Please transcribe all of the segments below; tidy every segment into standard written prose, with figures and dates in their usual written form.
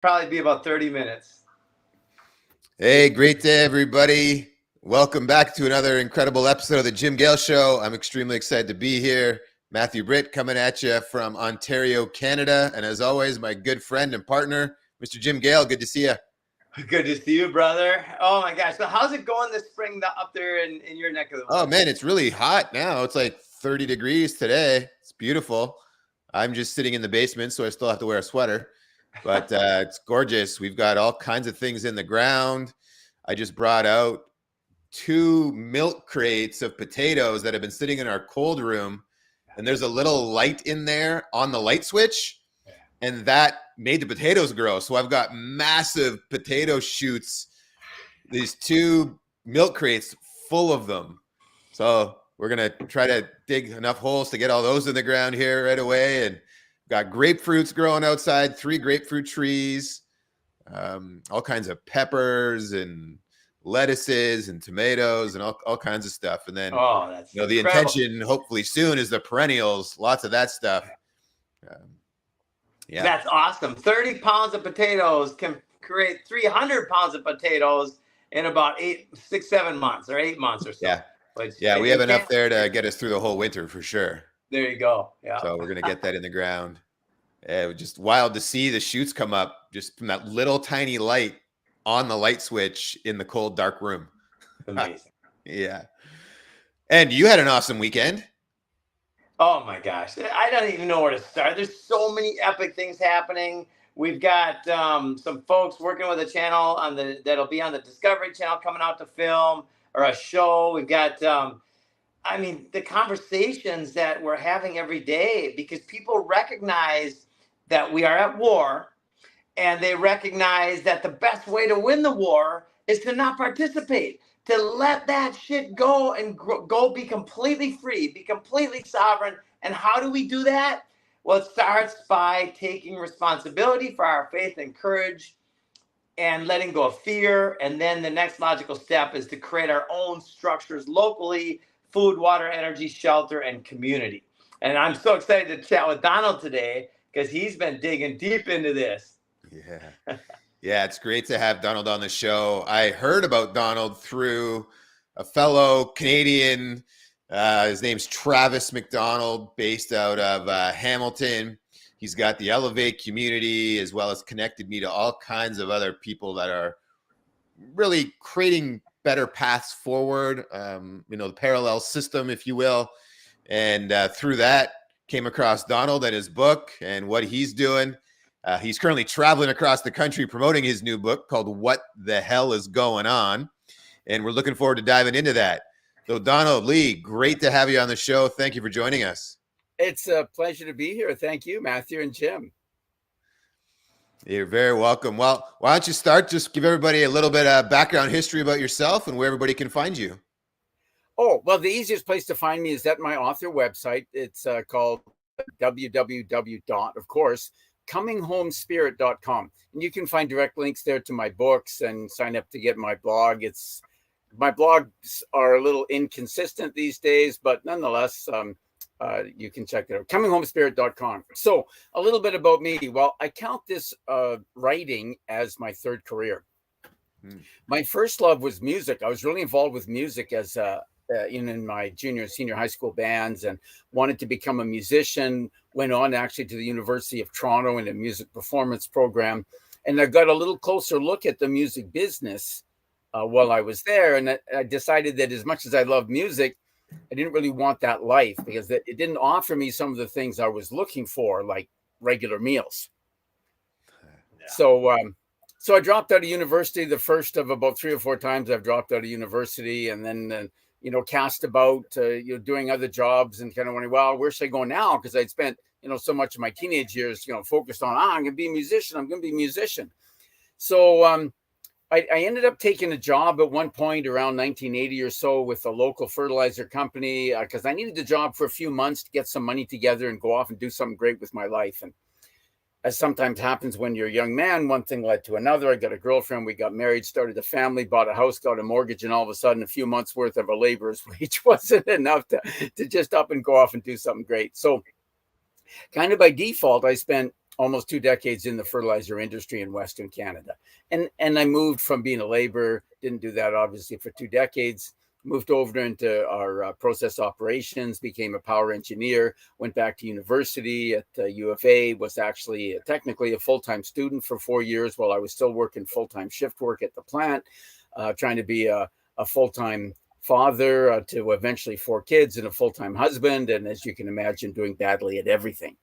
Probably be about 30 minutes. Hey, great day, everybody. Welcome back to another incredible episode of the Jim Gale Show. I'm extremely excited to be here. Matthew Britt coming at you from Ontario, Canada. And as always, my good friend and partner, Mr. Jim Gale. Good to see you. Good to see you, brother. Oh, my gosh. So how's it going this spring up there in your neck of the woods? Oh, man, it's really hot now. It's like 30 degrees today. It's beautiful. I'm just sitting in the basement, so I still have to wear a sweater. But it's gorgeous. We've got all kinds of things in the ground. I just brought out 2 milk crates of potatoes that have been sitting in our cold room. And there's a little light in there on the light switch. And that made the potatoes grow. So I've got massive potato shoots, these 2 milk crates full of them. So we're going to try to dig enough holes to get all those in the ground here right away. And got grapefruits growing outside, 3 grapefruit trees, all kinds of peppers and lettuces and tomatoes and all kinds of stuff. And then, that's the intention hopefully soon is the perennials, lots of that stuff. Yeah. That's awesome. 30 pounds of potatoes can create 300 pounds of potatoes in about 6, 7 months or 8 months or so. Yeah, we have enough there to get us through the whole winter for sure. There you go. Yeah. So we're going to get that in the ground. It was just wild to see the shoots come up just from that little tiny light on the light switch in the cold, dark room. Amazing. Yeah. And you had an awesome weekend. Oh my gosh. I don't even know where to start. There's so many epic things happening. We've got some folks working with a channel that'll be on the Discovery Channel coming out to film or a show. We've got the conversations that we're having every day, because people recognize that we are at war, and they recognize that the best way to win the war is to not participate, to let that shit go and go be completely free, be completely sovereign. And how do we do that? Well, it starts by taking responsibility for our faith and courage and letting go of fear. And then the next logical step is to create our own structures locally: food, water, energy, shelter, and community. And I'm so excited to chat with Donald today because he's been digging deep into this. Yeah. Yeah, it's great to have Donald on the show. I heard about Donald through a fellow Canadian. His name's Travis McDonald, based out of Hamilton. He's got the Elevate community, as well as connected me to all kinds of other people that are really creating better paths forward, the parallel system, if you will. And through that, came across Donald and his book and what he's doing. He's currently traveling across the country promoting his new book called What the Hell is Going On? And we're looking forward to diving into that. So Donald Lee, great to have you on the show. Thank you for joining us. It's a pleasure to be here. Thank you, Matthew and Jim. You're very welcome. Well, why don't you start? Just give everybody a little bit of background history about yourself and where everybody can find you. Oh, well, the easiest place to find me is at my author website. It's called www.cominghomespirit.com. And you can find direct links there to my books and sign up to get my blog. My blogs are a little inconsistent these days, but nonetheless, you can check it out. Cominghomespirit.com. So a little bit about me. Well, I count this writing as my third career. My first love was music. I was really involved with music as in my junior and senior high school bands, and wanted to become a musician. Went on actually to the University of Toronto in a music performance program. And I got a little closer look at the music business while I was there. And I decided that as much as I love music, I didn't really want that life, because it didn't offer me some of the things I was looking for, like regular meals. Yeah. So I dropped out of university, the first of about 3 or 4 times I've dropped out of university, and then, cast about, doing other jobs, and kind of wondering, well, where should I go now? Because I'd spent, so much of my teenage years, focused on, I'm going to be a musician. I'm going to be a musician. So I ended up taking a job at one point around 1980 or so with a local fertilizer company, because I needed a job for a few months to get some money together and go off and do something great with my life. And as sometimes happens when you're a young man, one thing led to another. I got a girlfriend, we got married, started a family, bought a house, got a mortgage, and all of a sudden a few months worth of a laborer's wage wasn't enough to just up and go off and do something great. So kind of by default, I spent almost 2 decades in the fertilizer industry in Western Canada. And I moved from being a laborer, didn't do that obviously for 2 decades, moved over into our process operations, became a power engineer, went back to university at U of A, was actually technically a full-time student for 4 years while I was still working full-time shift work at the plant, trying to be a full-time father to eventually 4 kids and a full-time husband. And as you can imagine, doing badly at everything.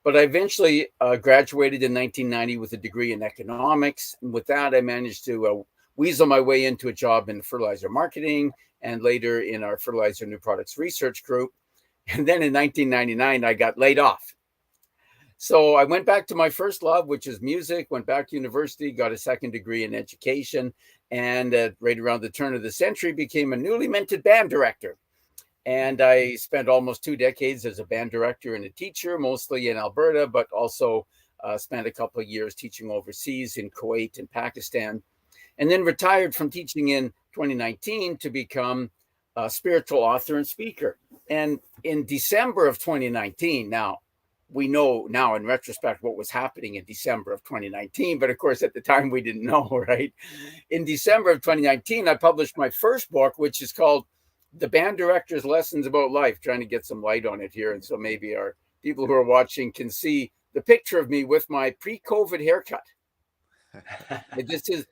But I eventually graduated in 1990 with a degree in economics. And with that, I managed to weasel my way into a job in fertilizer marketing and later in our fertilizer new products research group. And then in 1999, I got laid off. So I went back to my first love, which is music, went back to university, got a second degree in education, and right around the turn of the century, became a newly minted band director. And I spent almost 2 decades as a band director and a teacher, mostly in Alberta, but also spent a couple of years teaching overseas in Kuwait and Pakistan, and then retired from teaching in 2019 to become a spiritual author and speaker. And in December of 2019, now we know now in retrospect what was happening in December of 2019, but of course at the time we didn't know, right? In December of 2019, I published my first book, which is called The Band Director's Lessons About Life, trying to get some light on it here. And so maybe our people who are watching can see the picture of me with my pre-COVID haircut. This is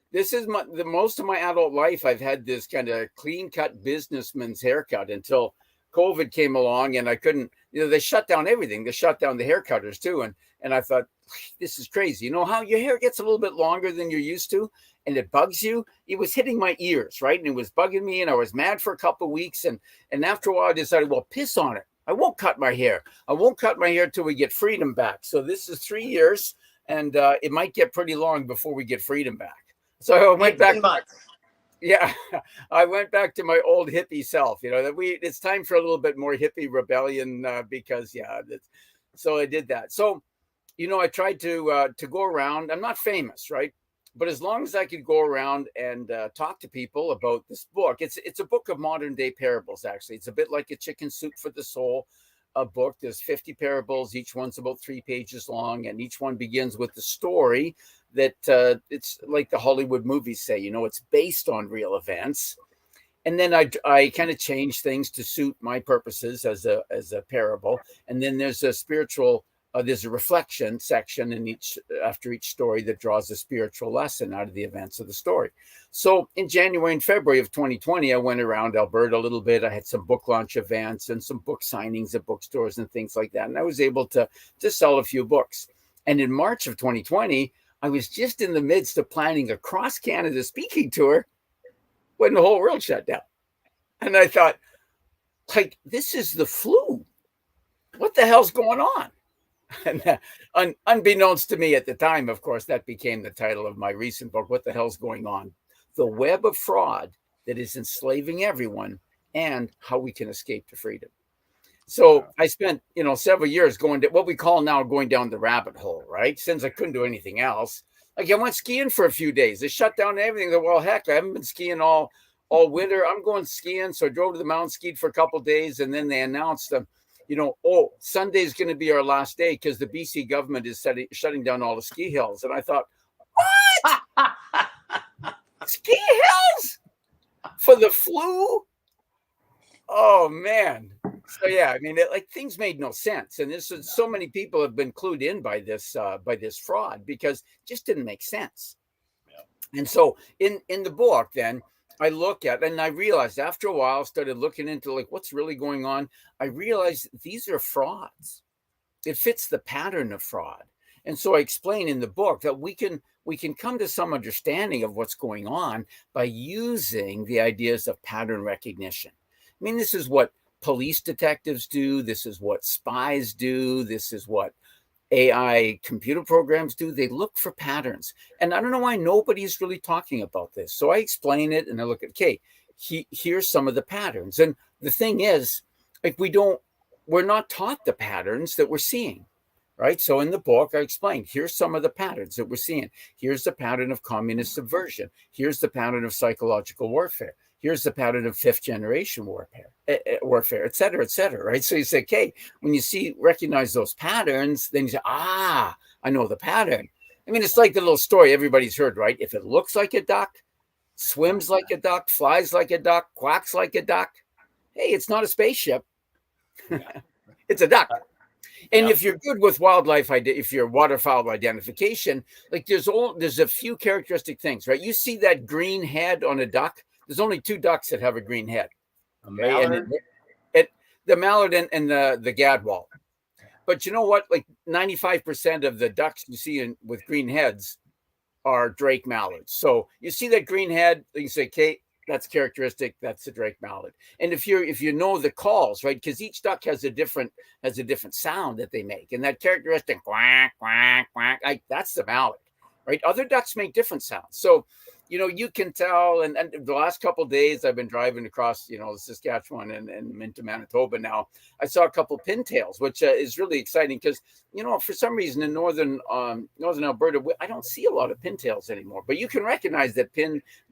the most of my adult life. I've had this kind of clean-cut businessman's haircut until COVID came along, and I couldn't. They shut down everything. They shut down the haircutters too, and I thought, this is crazy. You know how your hair gets a little bit longer than you're used to, and it bugs you. It was hitting my ears, right, and it was bugging me, and I was mad for a couple of weeks, and after a while, I decided, well, piss on it. I won't cut my hair. I won't cut my hair till we get freedom back. So this is 3 years. And it might get pretty long before we get freedom back. So I went back. I went back to my old hippie self. It's time for a little bit more hippie rebellion because so I did that. So I tried to go around. I'm not famous, right? But as long as I could go around and talk to people about this book, it's a book of modern day parables. Actually, it's a bit like a Chicken Soup for the Soul. A book. There's 50 parables. Each one's about 3 pages long, and each one begins with the story that it's like the Hollywood movies say. It's based on real events, and then I kind of change things to suit my purposes as a parable. And then there's a spiritual. There's a reflection section after each story that draws a spiritual lesson out of the events of the story. So in January and February of 2020, I went around Alberta a little bit. I had some book launch events and some book signings at bookstores and things like that. And I was able to sell a few books. And in March of 2020, I was just in the midst of planning a cross-Canada speaking tour when the whole world shut down. And I thought, this is the flu. What the hell's going on? And unbeknownst to me at the time, of course, that became the title of my recent book, What the Hell's Going On? The Web of Fraud That is Enslaving Everyone and How We Can Escape to Freedom. So I spent, several years going to what we call now going down the rabbit hole, right? Since I couldn't do anything else. Like I went skiing for a few days. They shut down everything. Well, heck, I haven't been skiing all winter. I'm going skiing. So I drove to the mountain, skied for a couple of days, and then they announced Sunday is going to be our last day because the BC government is shutting down all the ski hills. And I thought, what? Ski hills for the flu? Oh, man. So, yeah, I mean, things made no sense. And so many people have been clued in by this fraud because it just didn't make sense. Yeah. And so in the book, then, I look at, and I realized after a while, I started looking into what's really going on. I realized these are frauds. It fits the pattern of fraud. And so I explain in the book that we can come to some understanding of what's going on by using the ideas of pattern recognition. I mean, this is what police detectives do. This is what spies do. This is what AI computer programs do. They look for patterns. And I don't know why nobody's really talking about this. So I explain it and I look at, here's some of the patterns. And the thing is, we're not taught the patterns that we're seeing, right? So in the book, I explained, here's some of the patterns that we're seeing. Here's the pattern of communist subversion. Here's the pattern of psychological warfare. Here's the pattern of 5th generation warfare, et cetera, right? So you say, when you recognize those patterns, then you say, I I know the pattern. I mean, it's like the little story everybody's heard, right? If it looks like a duck, swims like a duck, flies like a duck, quacks like a duck, hey, it's not a spaceship. It's a duck. And if you're good with wildlife, if you're waterfowl identification, like there's a few characteristic things, right? You see that green head on a duck. There's only two ducks that have a green head. Okay? And the mallard and the gadwall. But you know what? Like 95% of the ducks you see with green heads are Drake mallards. So you see that green head, you say, okay, that's characteristic. That's a Drake mallard. And if you know the calls, right? Because each duck has a different sound that they make, and that characteristic quack quack quack, that's the mallard, right? Other ducks make different sounds. So you can tell. And the last couple of days I've been driving across, Saskatchewan and into Manitoba now. I saw a couple pintails, which is really exciting because, for some reason in northern Alberta, I don't see a lot of pintails anymore. But you can recognize that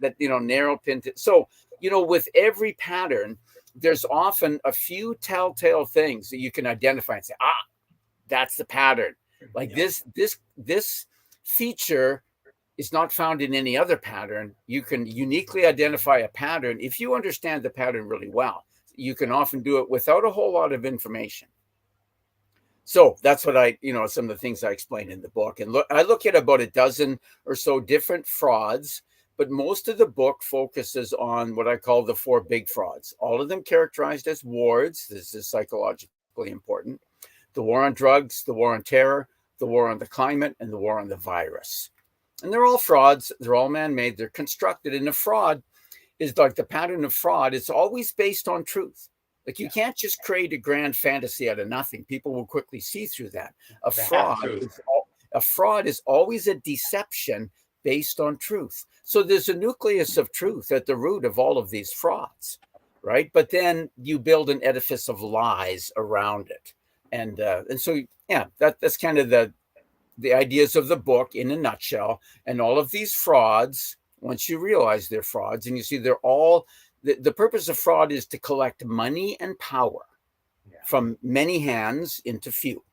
narrow pintail. So, with every pattern, there's often a few telltale things that you can identify and say, that's the pattern. Like this feature is not found in any other pattern. You can uniquely identify a pattern. If you understand the pattern really well, you can often do it without a whole lot of information. So that's what some of the things I explain in the book. And I look at about a dozen or so different frauds, but most of the book focuses on what I call the four big frauds, all of them characterized as wars. This is psychologically important. The war on drugs, the war on terror, the war on the climate, and the war on the virus. And they're all frauds. They're all man-made. They're constructed. And a fraud is like the pattern of fraud. It's always based on truth. Like you can't just create a grand fantasy out of nothing. People will quickly see through that. A fraud is always a deception based on truth. So there's a nucleus of truth at the root of all of these frauds, right? But then you build an edifice of lies around it. And so, that's kind of the ideas of the book in a nutshell. And all of these frauds, once you realize they're frauds, and you see they're all, the purpose of fraud is to collect money and power from many hands into few.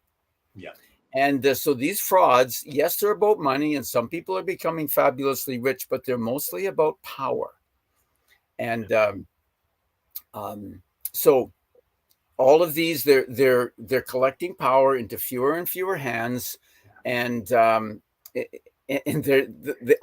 Yeah. And so these frauds, yes, they're about money, and some people are becoming fabulously rich, but they're mostly about power. And so all of these, they're collecting power into fewer and fewer hands. And the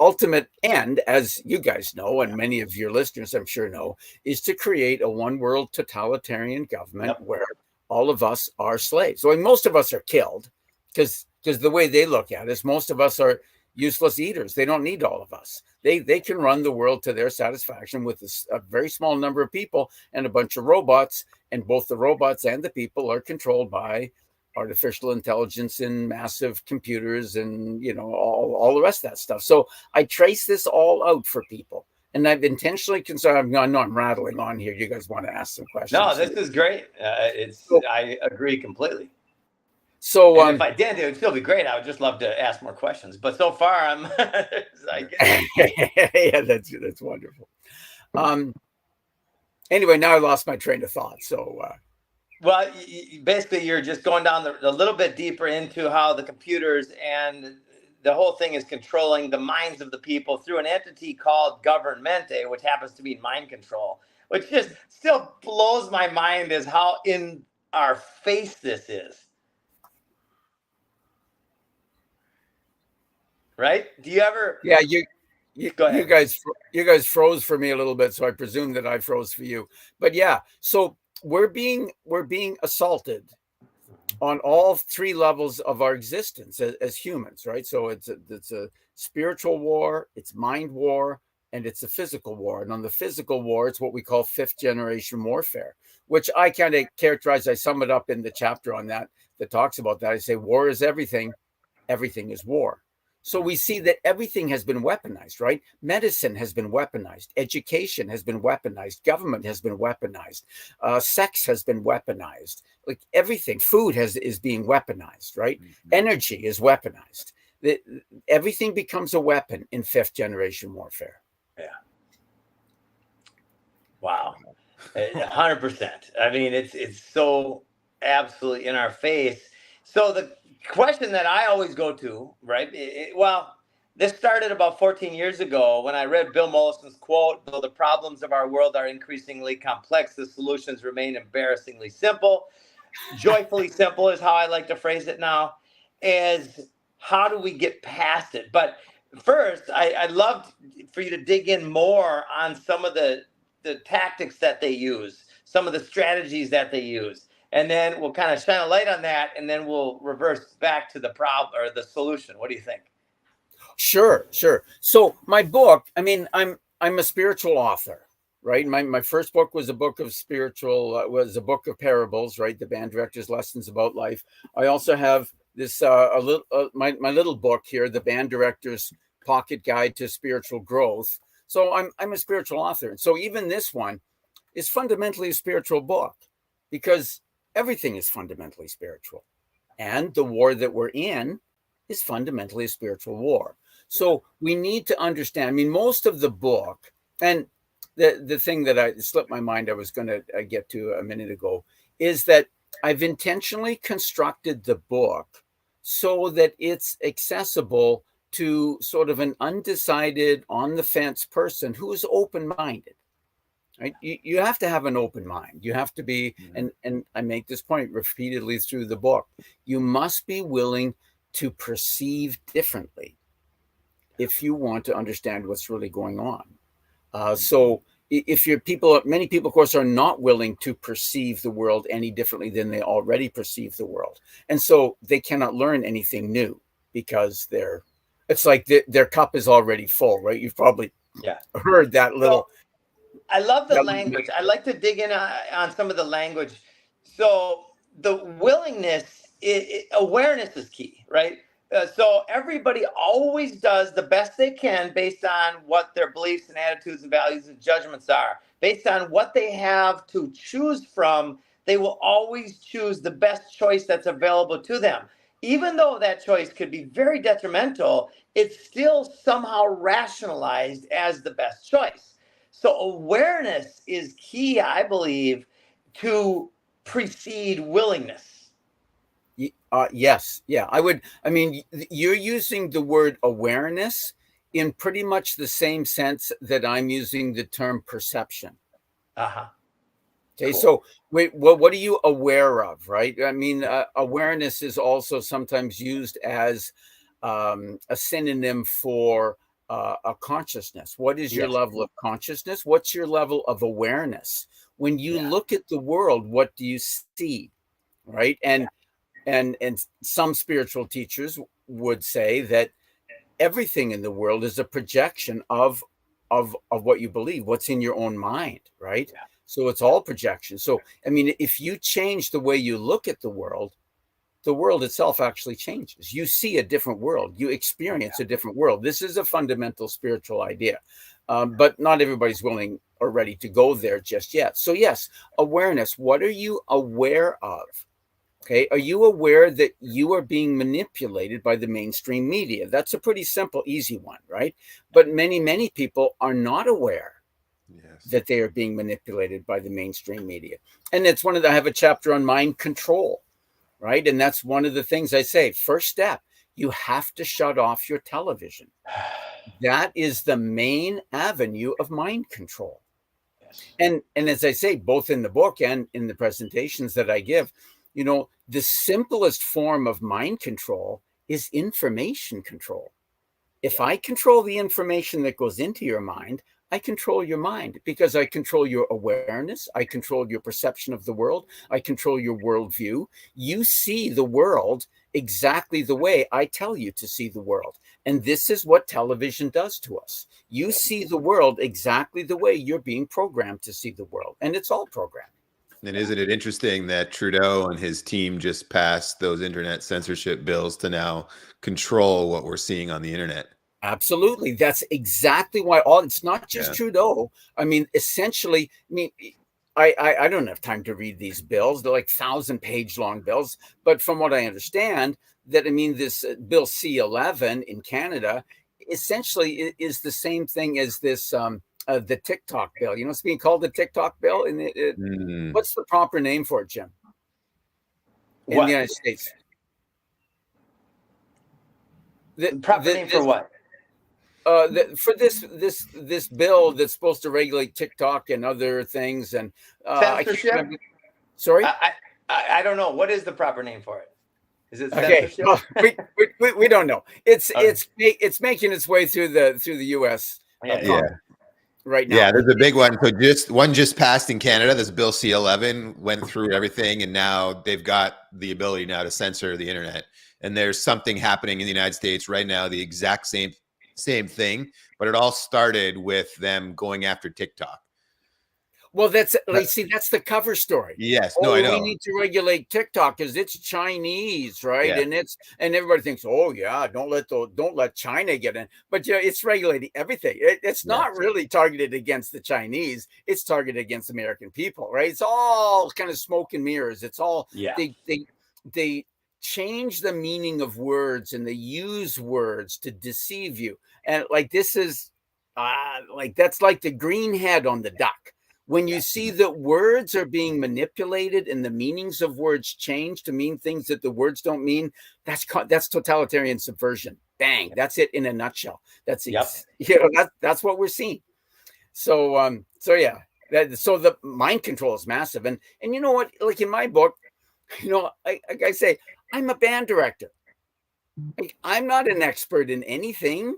ultimate end, as you guys know, and many of your listeners I'm sure know, is to create a one world totalitarian government where all of us are slaves. So most of us are killed because the way they look at us, most of us are useless eaters. They don't need all of us. They can run the world to their satisfaction with a very small number of people and a bunch of robots, and both the robots and the people are controlled by artificial intelligence and massive computers and all the rest of that stuff. So I trace this all out for people, and I've intentionally concerned. I know I'm rattling on here. You guys want to ask some questions? No, this is great. I agree completely. So if I did, it would still be great. I would just love to ask more questions. But so far, I get it. Yeah, that's wonderful. Anyway, now I lost my train of thought. So. Well, basically, you're just going down a little bit deeper into how the computers and the whole thing is controlling the minds of the people through an entity called governmente, which happens to be mind control, which just still blows my mind as how in our face this is. Right? Do you ever? Yeah, you guys froze for me a little bit, so I presume that I froze for you. But yeah, so we're being assaulted on all three levels of our existence as humans, right? So it's a spiritual war, it's mind war, and it's a physical war. And on the physical war, it's what we call fifth generation warfare, which I kind of characterize. I sum it up in the chapter on that talks about that. I say war is everything, everything is war. So we see that everything has been weaponized, right? Medicine has been weaponized. Education has been weaponized. Government has been weaponized. Sex has been weaponized. Like everything, food is being weaponized, right? Mm-hmm. Energy is weaponized. Everything becomes a weapon in fifth generation warfare. Yeah. Wow. 100%. I mean, it's so absolutely in our face. So the question that I always go to, right? Well, this started about 14 years ago when I read Bill Mollison's quote, though the problems of our world are increasingly complex, the solutions remain embarrassingly simple. Joyfully simple is how I like to phrase it now, is how do we get past it? But first, I'd love for you to dig in more on some of the tactics that they use, some of the strategies that they use. And then we'll kind of shine a light on that, and then we'll reverse back to the problem or the solution. What do you think? Sure. So my book, I mean, I'm a spiritual author, right? My first book was a book of was a book of parables, right? The Band Director's Lessons About Life. I also have this my little book here, The Band Director's Pocket Guide to Spiritual Growth. So I'm a spiritual author, and so even this one is fundamentally a spiritual book, because everything is fundamentally spiritual, and the war that we're in is fundamentally a spiritual war. So we need to understand. I mean, most of the book, and the thing that I slipped my mind I was going to get to a minute ago, is that I've intentionally constructed the book so that it's accessible to sort of an undecided, on the fence person who is open-minded. Right? You have to have an open mind. You have to be, and I make this point repeatedly through the book, you must be willing to perceive differently if you want to understand what's really going on. So if many people, of course, are not willing to perceive the world any differently than they already perceive the world. And so they cannot learn anything new, because it's like their cup is already full, right? You've probably heard that little. I love the language. I like to dig in on some of the language. So the willingness, awareness is key, right? So everybody always does the best they can based on what their beliefs and attitudes and values and judgments are. Based on what they have to choose from, they will always choose the best choice that's available to them. Even though that choice could be very detrimental, it's still somehow rationalized as the best choice. So awareness is key, I believe, to precede willingness. Yes. Yeah. I mean, you're using the word awareness in pretty much the same sense that I'm using the term perception. Uh-huh. Okay. Cool. So wait, what are you aware of, right? I mean, awareness is also sometimes used as a synonym for a consciousness. What is your level of consciousness? What's your level of awareness? When you look at the world, what do you see, right? And some spiritual teachers would say that everything in the world is a projection of what you believe, what's in your own mind, right? Yeah. So it's all projection. So, I mean, if you change the way you look at the world itself actually changes. You see a different world. You experience a different world. This is a fundamental spiritual idea, but not everybody's willing or ready to go there just yet. So yes, awareness. What are you aware of? Okay. Are you aware that you are being manipulated by the mainstream media? That's a pretty simple, easy one, right? But many people are not aware that they are being manipulated by the mainstream media. And it's I have a chapter on mind control, right? And that's one of the things I say. First step, you have to shut off your television. That is the main avenue of mind control. Yes. And as I say, both in the book and in the presentations that I give, you know, the simplest form of mind control is information control. If I control the information that goes into your mind, I control your mind, because I control your awareness. I control your perception of the world. I control your worldview. You see the world exactly the way I tell you to see the world. And this is what television does to us. You see the world exactly the way you're being programmed to see the world. And it's all programmed. And isn't it interesting that Trudeau and his team just passed those internet censorship bills to now control what we're seeing on the internet? Absolutely. That's exactly why it's not just Trudeau. I mean, essentially, I don't have time to read these bills. They're like 1,000-page long bills. But from what I understand, this Bill C-11 in Canada essentially is the same thing as this, the TikTok bill. You know, it's being called the TikTok bill. What's the proper name for it, Jim? In the United States? Proper name for what? For this bill that's supposed to regulate TikTok and other things, and I can't Censorship? remember. Sorry. I don't know. What is the proper name for it? Is it Okay, censorship? well, we don't know. It's Okay. it's making its way through the U.S. Yeah. Congress right now. Yeah, there's a big one. So just passed in Canada. This Bill C-11 went through everything, and now they've got the ability now to censor the internet. And there's something happening in the United States right now, the exact same thing, but it all started with them going after TikTok. Well, that's the cover story. Yes, Oh, no, I we know. need to regulate TikTok because it's Chinese, right? Yeah. And everybody thinks, oh yeah, don't let China get in. But yeah, it's regulating everything. It's not really targeted against the Chinese. It's targeted against American people, right? It's all kind of smoke and mirrors. It's all they change the meaning of words and they use words to deceive you. And like this is that's like the green head on the duck. When you see that words are being manipulated and the meanings of words change to mean things that the words don't mean, that's totalitarian subversion. Bang! That's it in a nutshell. That's that's what we're seeing. So yeah, so the mind control is massive. And you know what? Like in my book, like I say, I'm a band director. Like, I'm not an expert in anything.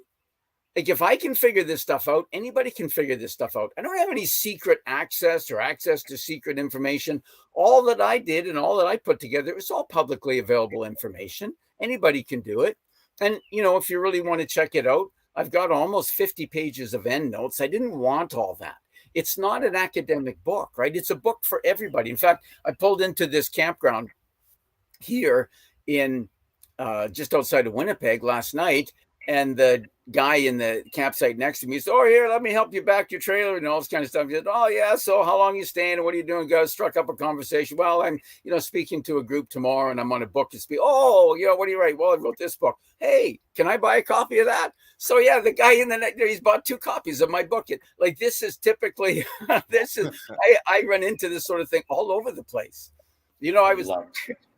Like if I can figure this stuff out, anybody can figure this stuff out. I don't have any secret access or access to secret information. All that I did and all that I put together is all publicly available information. Anybody can do it. And, if you really want to check it out, I've got almost 50 pages of endnotes. I didn't want all that. It's not an academic book, right? It's a book for everybody. In fact, I pulled into this campground here in just outside of Winnipeg last night. And the guy in the campsite next to me said, oh, here, let me help you back your trailer and all this kind of stuff. He said, oh, yeah, so how long are you staying and what are you doing? Guys, struck up a conversation. Well, I'm, speaking to a group tomorrow and I'm on a book to speak. Oh, what do you write? Well, I wrote this book. Hey, can I buy a copy of that? So, yeah, the guy in the next there, he's bought 2 copies of my book. Like this is typically, I run into this sort of thing all over the place. I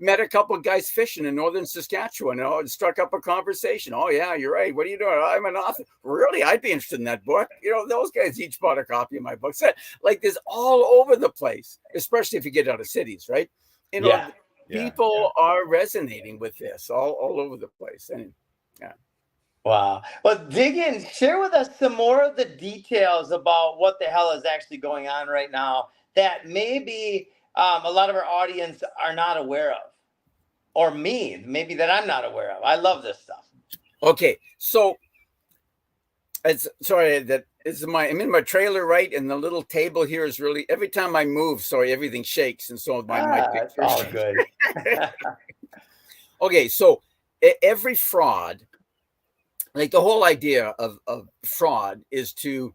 met a couple of guys fishing in northern Saskatchewan and struck up a conversation. Oh, yeah, you're right. What are you doing? I'm an author. Really? I'd be interested in that book. Those guys each bought a copy of my book. So, like this all over the place, especially if you get out of cities, right? People are resonating with this all over the place. And yeah. Wow. Well, dig in, share with us some more of the details about what the hell is actually going on right now that maybe a lot of our audience are not aware of, or maybe that I'm not aware of. I love this stuff. Okay, so I'm in my trailer, right? And the little table here is really every time I move, everything shakes, and so my That's all good. Okay, so every fraud, like the whole idea of fraud is to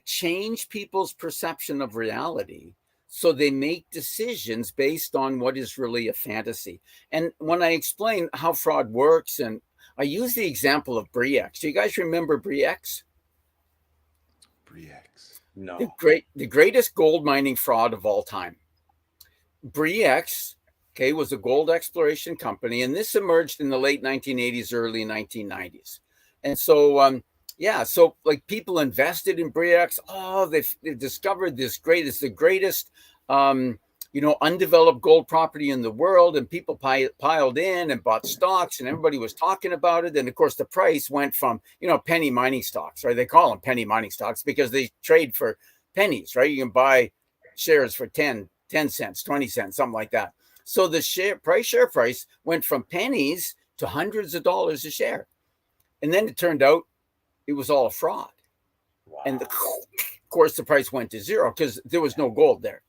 change people's perception of reality. So they make decisions based on what is really a fantasy. And when I explain how fraud works, and I use the example of Bre-X. Do you guys remember Bre-X? Bre-X. No. The greatest gold mining fraud of all time. Bre-X, was a gold exploration company, and this emerged in the late 1980s, early 1990s. And so so like people invested in Bre-X. Oh, they've discovered it's the greatest, undeveloped gold property in the world. And people piled in and bought stocks and everybody was talking about it. And of course, the price went from, penny mining stocks, right? They call them penny mining stocks because they trade for pennies, right? You can buy shares for 10 cents, 20 cents, something like that. So the share price went from pennies to hundreds of dollars a share. And then it turned out it was all a fraud. Wow. And of course, the price went to zero because there was no gold there.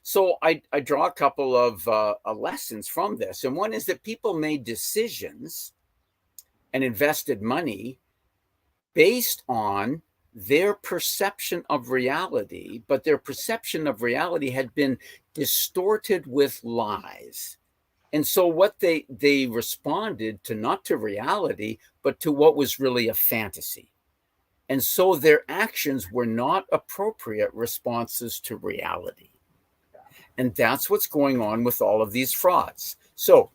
So I draw a couple of lessons from this. And one is that people made decisions and invested money based on their perception of reality, but their perception of reality had been distorted with lies. And so what they responded to, not to reality, but to what was really a fantasy. And so their actions were not appropriate responses to reality. And that's what's going on with all of these frauds. So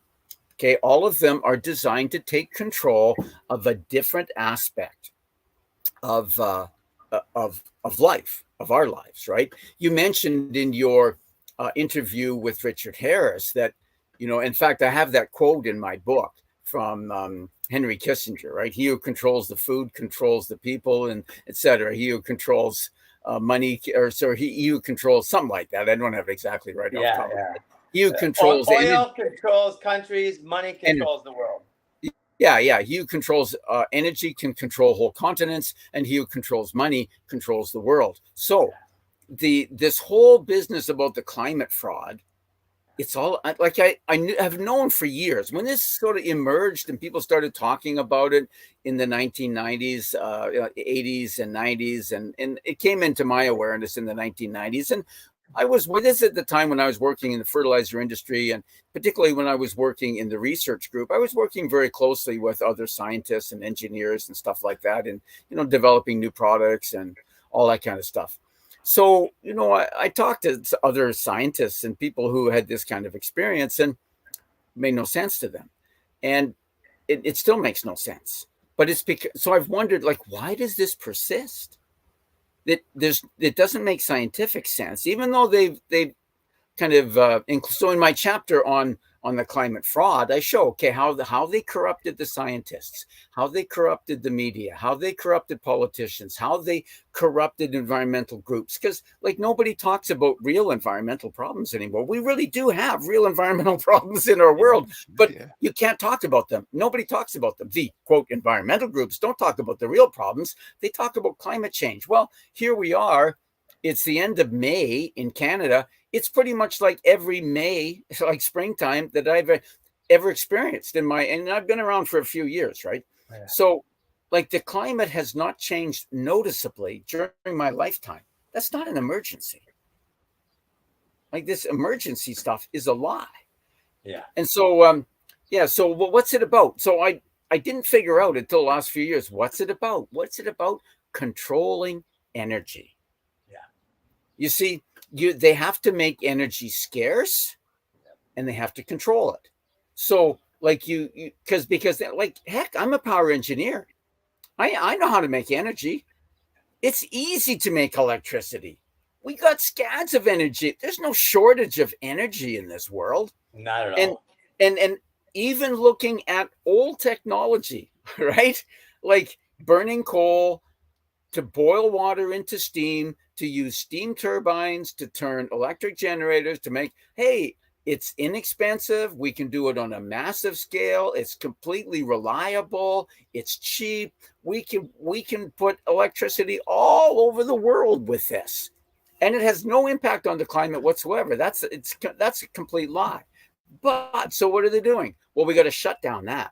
Okay, all of them are designed to take control of a different aspect of life, of our lives, right? You mentioned in your interview with Richard Harris that, in fact, I have that quote in my book from Henry Kissinger, right? He who controls the food controls the people, and etc. He who controls money, or sorry, he who controls something like that. I don't have it exactly right off the top. He who controls oil controls countries, money controls the world. Yeah. He who controls energy can control whole continents, and he who controls money controls the world. So this whole business about the climate fraud, it's all like have known for years. When this sort of emerged and people started talking about it in the 1990s, 80s and 90s, and it came into my awareness in the 1990s. And I was with this at the time when I was working in the fertilizer industry, and particularly when I was working in the research group. I was working very closely with other scientists and engineers and stuff like that, and developing new products and all that kind of stuff. So, I talked to other scientists and people who had this kind of experience, and it made no sense to them. And it still makes no sense. But it's because, so I've wondered, like, why does this persist? It doesn't make scientific sense, even though they've kind of so in my chapter on the climate fraud, I show how they corrupted the scientists, how they corrupted the media, how they corrupted politicians, how they corrupted environmental groups. Because nobody talks about real environmental problems anymore. We really do have real environmental problems in our world, but you can't talk about them. Nobody talks about them. The quote environmental groups don't talk about the real problems. They talk about climate change. Well, here we are. It's the end of May in Canada. It's pretty much like every May, like springtime, that I've ever experienced and I've been around for a few years, right? Yeah. So, the climate has not changed noticeably during my lifetime. That's not an emergency. This emergency stuff is a lie. Yeah. And so, So, what's it about? So I didn't figure out until the last few years. What's it about? What's it about? Controlling energy. Yeah. You see, they have to make energy scarce, and they have to control it. So, because heck, I'm a power engineer. I know how to make energy. It's easy to make electricity. We got scads of energy. There's no shortage of energy in this world. Not at all. And even looking at old technology, right? Like burning coal to boil water into steam, to use steam turbines to turn electric generators to make, it's inexpensive. We can do it on a massive scale. It's completely reliable. It's cheap. We can put electricity all over the world with this. And it has no impact on the climate whatsoever. That's a complete lie. But so what are they doing? Well, we got to shut down that.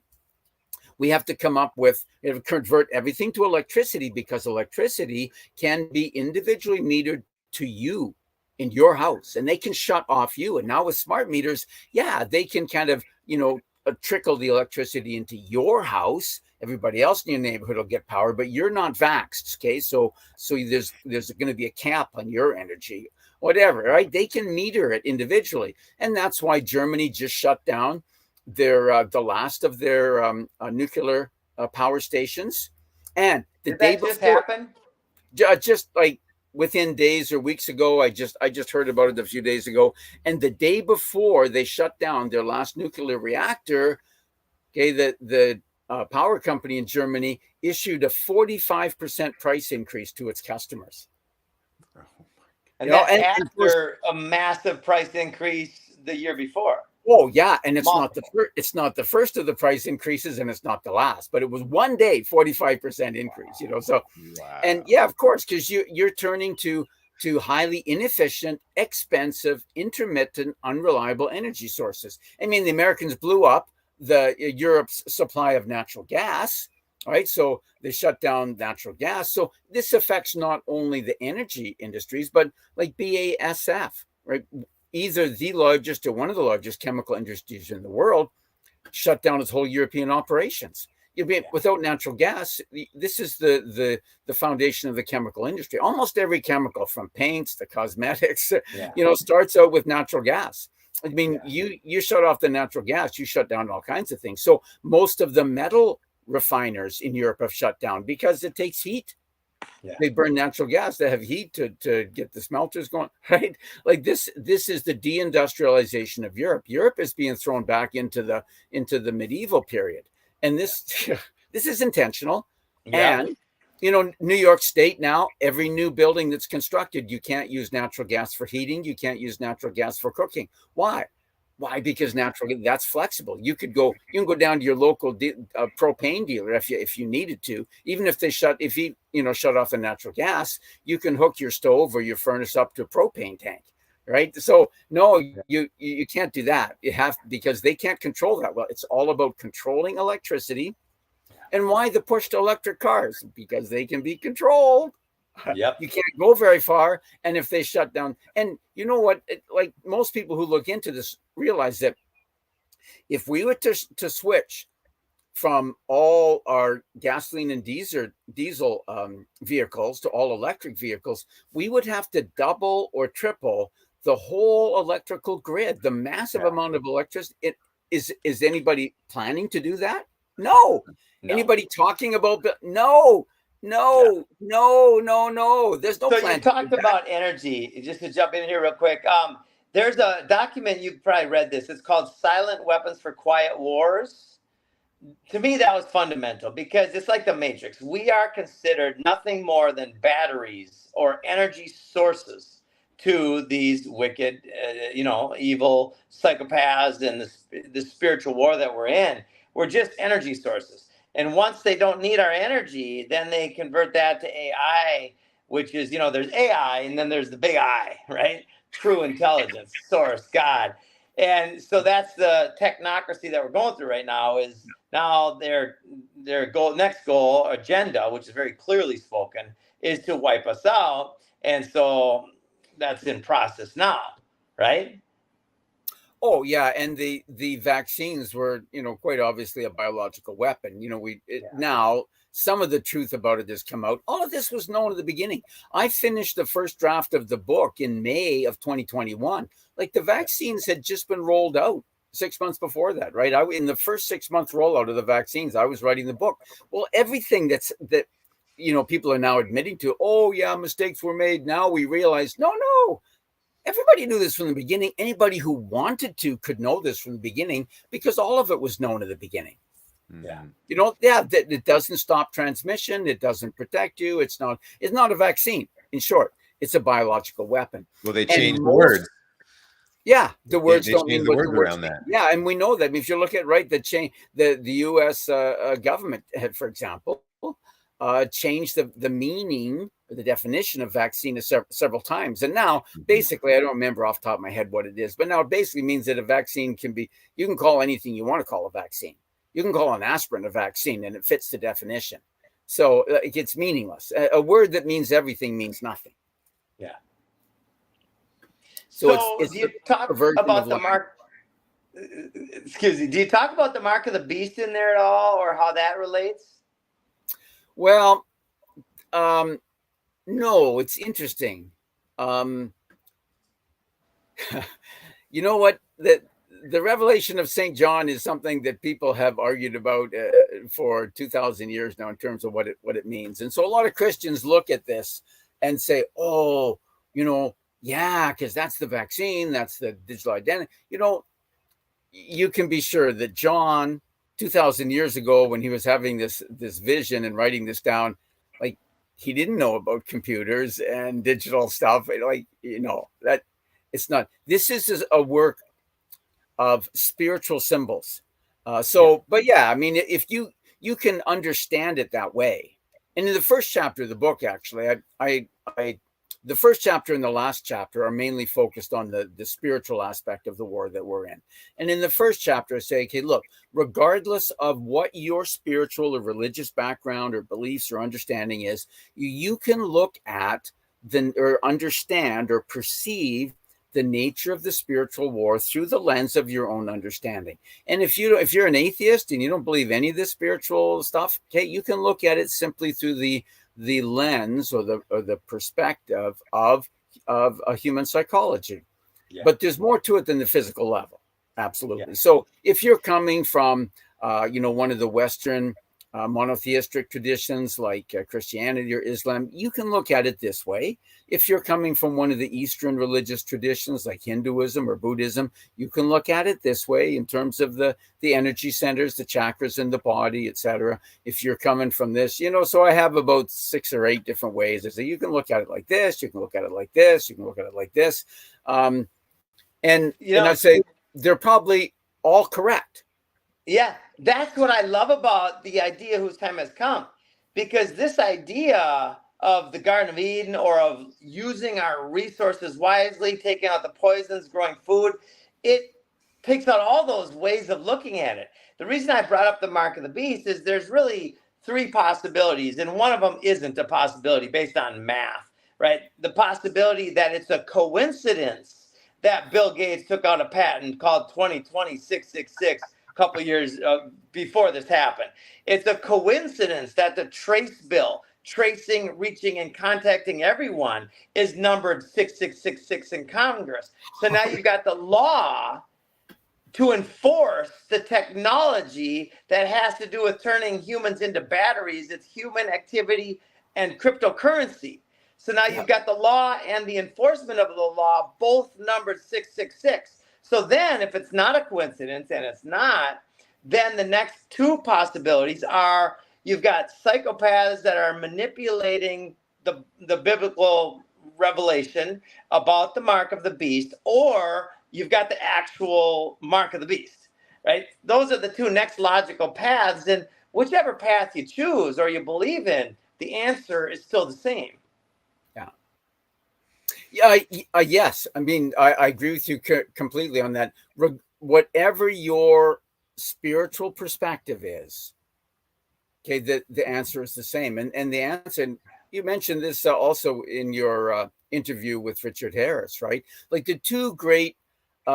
We have to come up with, convert everything to electricity, because electricity can be individually metered to you in your house, and they can shut off you. And now with smart meters, they can kind of, trickle the electricity into your house. Everybody else in your neighborhood will get power, but you're not vaxxed. Okay. So there's going to be a cap on your energy, whatever, right? They can meter it individually. And that's why Germany just shut down the last of their nuclear power stations. And the day before, just happened? Just like within days or weeks ago, I just heard about it a few days ago. And the day before they shut down their last nuclear reactor, the power company in Germany issued a 45% price increase to its customers. And that's after a massive price increase the year before. Oh yeah, and it's not the first of the price increases, and it's not the last, but it was one day 45% increase. So wow. And of course, because you're turning to highly inefficient, expensive, intermittent, unreliable energy sources. I mean, the Americans blew up Europe's supply of natural gas, right? So they shut down natural gas. So this affects not only the energy industries, but like BASF, right? Either the largest or one of the largest chemical industries in the world shut down its whole European operations. Without natural gas, this is the foundation of the chemical industry. Almost every chemical, from paints to cosmetics, starts out with natural gas. I mean, you shut off the natural gas, you shut down all kinds of things. So most of the metal refiners in Europe have shut down because it takes heat. Yeah. They burn natural gas. They have heat to get the smelters going, right? Like this is the deindustrialization of Europe. Europe is being thrown back into the medieval period, and this this is intentional. Yeah. And New York State now, every new building that's constructed, you can't use natural gas for heating. You can't use natural gas for cooking. Why? Why? Because that's flexible. You can go down to your local propane dealer if you needed to. Even if they shut off the natural gas, you can hook your stove or your furnace up to a propane tank, right? So no, you can't do that. You have, because they can't control that. Well, it's all about controlling electricity. And why the push to electric cars? Because they can be controlled. Yep. You can't go very far. And if they shut down, and you know what, like most people who look into this realize that if we were to switch from all our gasoline and diesel vehicles to all electric vehicles, we would have to double or triple the whole electrical grid, the massive amount of electricity. Is anybody planning to do that? No. Anybody talking about no. There's no So plan. you talked about energy. Just to jump in here real quick. There's a document, you've probably read this. It's called Silent Weapons for Quiet Wars. To me, that was fundamental because it's like the Matrix. We are considered nothing more than batteries or energy sources to these wicked, evil psychopaths and the spiritual war that we're in. We're just energy sources. And once they don't need our energy, then they convert that to AI, which is, there's AI and then there's the big I, right? True intelligence, source, God. And so that's the technocracy that we're going through right now. Is now their next goal agenda, which is very clearly spoken, is to wipe us out. And so that's in process now, right? Oh yeah, and the vaccines were, quite obviously a biological weapon. Now some of the truth about it has come out. All of this was known at the beginning. I finished the first draft of the book in May of 2021. Like the vaccines had just been rolled out 6 months before that, right? In the first 6 month rollout of the vaccines, I was writing the book. Well, everything that people are now admitting to. Oh yeah, mistakes were made. Now we realize no. Everybody knew this from the beginning. Anybody who wanted to could know this from the beginning because all of it was known at the beginning. Yeah. That it doesn't stop transmission. It doesn't protect you. It's not a vaccine. In short, it's a biological weapon. Well, they changed the words. Yeah, the words don't mean the what words the words around that. Yeah, and we know that. I mean, if you look at the U.S. Government had, for example, changed the meaning, the definition of vaccine several times. And now, basically, I don't remember off the top of my head what it is, but now it basically means that a vaccine you can call anything you want to call a vaccine. You can call an aspirin a vaccine, and it fits the definition. So it gets meaningless. A word that means everything means nothing. Yeah. So do you talk about the mark? Excuse me. Do you talk about the mark of the beast in there at all, or how that relates? Well, no, it's interesting. You know what? The revelation of St. John is something that people have argued about for 2,000 years now in terms of what it means. And so a lot of Christians look at this and say, oh, yeah, because that's the vaccine, that's the digital identity. You can be sure that John, 2,000 years ago, when he was having this vision and writing this down, like he didn't know about computers and digital stuff. That it's not. This is a work of spiritual symbols. But yeah, I mean, if you can understand it that way. And in the first chapter of the book, actually, the first chapter and the last chapter are mainly focused on the spiritual aspect of the war that we're in. And in the first chapter, I say, okay, look, regardless of what your spiritual or religious background or beliefs or understanding is, you can look at or understand or perceive the nature of the spiritual war through the lens of your own understanding. And if you're an atheist and you don't believe any of this spiritual stuff, okay, you can look at it simply through the lens or the perspective of a human psychology. But there's more to it than the physical level. Absolutely. So if you're coming from, one of the Western monotheistic traditions like Christianity or Islam, you can look at it this way. If you're coming from one of the Eastern religious traditions like Hinduism or Buddhism, you can look at it this way in terms of the energy centers, the chakras in the body, etc. If you're coming from this, so I have about 6 or 8 different ways. I say you can look at it like this, you can look at it like this, you can look at it like this. And I say they're probably all correct. Yeah, that's what I love about the idea whose time has come, because this idea of the Garden of Eden, or of using our resources wisely, taking out the poisons, growing food, it picks out all those ways of looking at it. The reason I brought up the mark of the beast is there's really 3 possibilities, and one of them isn't a possibility based on math, right? The possibility that it's a coincidence that Bill Gates took out a patent called 2020-666 a couple of years before this happened. It's a coincidence that the trace bill, tracing, reaching, and contacting everyone, is numbered 6666 in Congress. So now you've got the law to enforce the technology that has to do with turning humans into batteries. It's human activity and cryptocurrency. So now you've got the law and the enforcement of the law, both numbered 666. So then if it's not a coincidence, and it's not, then the next 2 possibilities are you've got psychopaths that are manipulating the biblical revelation about the mark of the beast, or you've got the actual mark of the beast, right? Those are the 2 next logical paths. And whichever path you choose or you believe in, the answer is still the same. Yes. I mean, I agree with you completely on that. Whatever your spiritual perspective is, okay, the answer is the same. And the answer, and you mentioned this also in your interview with Richard Harris, right? Like the 2 great